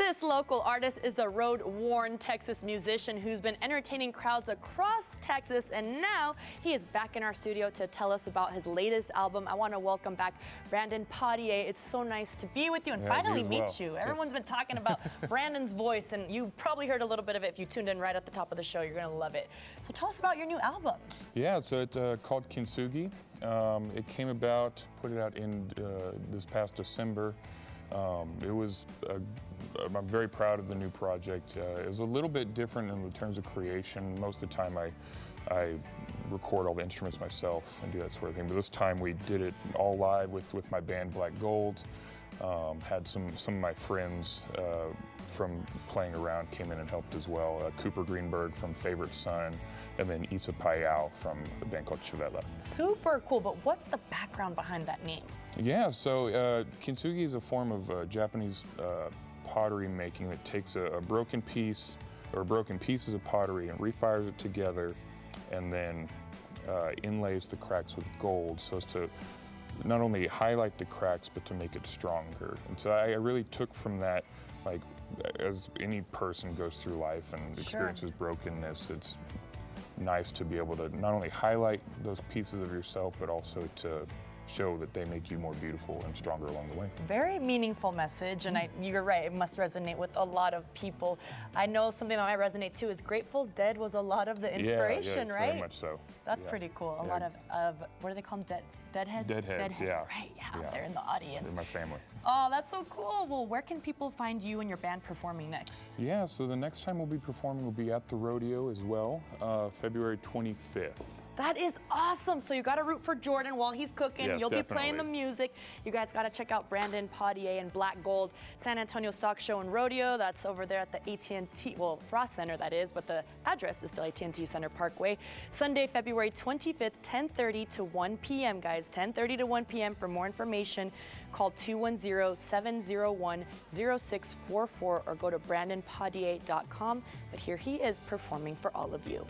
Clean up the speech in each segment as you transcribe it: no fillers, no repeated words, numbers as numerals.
This local artist is a road-worn Texas musician who's been entertaining crowds across Texas, and now he is back in our studio to tell us about his latest album. I want to welcome back Brandon Padier. It's so nice to be with you and finally meet you. Everyone's been talking about Brandon's voice, and you probably heard a little bit of it if you tuned in right at the top of the show. You're going to love it. So tell us about your new album. Yeah, so it's called Kintsugi. It came about, put it out in this past December. I'm very proud of the new project. It was a little bit different in terms of creation. Most of the time I record all the instruments myself and do that sort of thing. But this time we did it all live with my band Black Gold. Had some of my friends from playing around came in and helped as well. Cooper Greenberg from Favorite Son, and then Isa Payao from a band called Chavela. Super cool, but what's the background behind that name? Yeah, so Kintsugi is a form of Japanese pottery making that takes a broken piece or broken pieces of pottery and refires it together and then inlays the cracks with gold so as to not only highlight the cracks but to make it stronger. And so I really took from that, like, as any person goes through life and experiences brokenness, it's nice to be able to not only highlight those pieces of yourself but also to show that they make you more beautiful and stronger along the way. Very meaningful message, and you're right, it must resonate with a lot of people. I know something that might resonate too is Grateful Dead was a lot of the inspiration, yeah, right? Very much so. That's pretty cool. A lot of what do they call them? Deadheads? Deadheads, yeah. Right, out there in the audience. They're my family. Oh, that's so cool. Well, where can people find you and your band performing next? Yeah, so the next time we'll be performing will be at the rodeo as well, February 25th. That is awesome. So you got to root for Jordan while he's cooking. Yes, You'll definitely be playing the music. You guys got to check out Brandon Padier and Black Gold San Antonio Stock Show and Rodeo. That's over there at the AT&T, well, Frost Center that is, but the address is still AT&T Center Parkway. Sunday, February 25th, 10:30 to 1 p.m., guys. 10:30 to 1 p.m. For more information, call 210-701-0644 or go to brandonpadier.com. But here he is performing for all of you.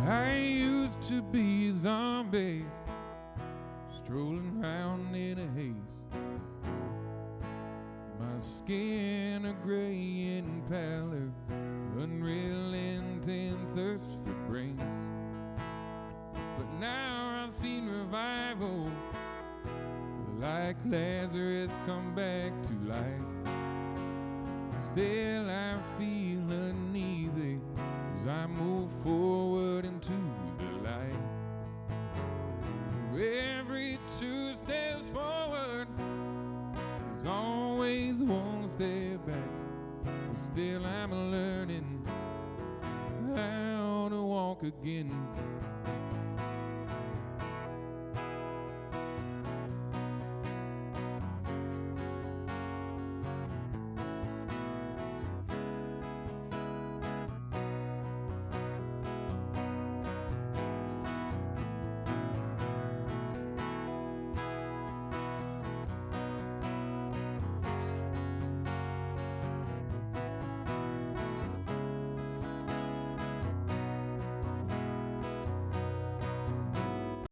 I used to be a zombie, strolling around in a haze. My skin a gray and pallor, unreal intent, thirst for brains. But now I've seen revival, like Lazarus come back to life. Still I feel uneasy as I move forward into the light. For every 2 steps forward, there's always 1 step back. But still I'm learning how to walk again.